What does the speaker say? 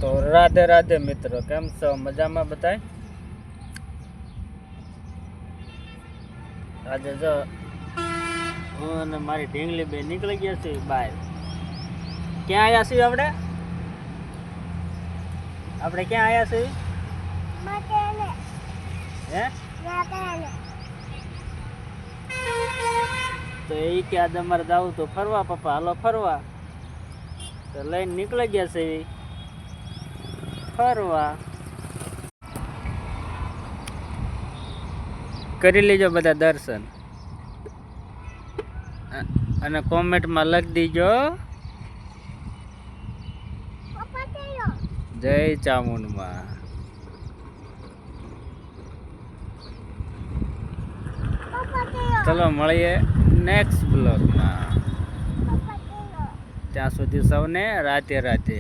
તો રાધે રાધે મિત્રો, કેમ છો? મજામાં બધાય? આજે જો હું અને મારી ઢીંગલી બે નીકળી ગયા છે બહાર. ક્યાં આવ્યા છીએ આપણે? આપણે ક્યાં આવ્યા છીએ? હે? તો એ કે આજે અમારે જવું તો ફરવા, પપ્પા હાલો ફરવા. તો લઈને નીકળી ગયા છે ફરવા. કરી લેજો બધા દર્શન અને કોમેન્ટમાં લખી દીજો જય ચામુંડમાં. ચલો મળીએ નેક્સ્ટ બ્લોગમાં. ત્યાં સુધી સૌને રાધે રાધે.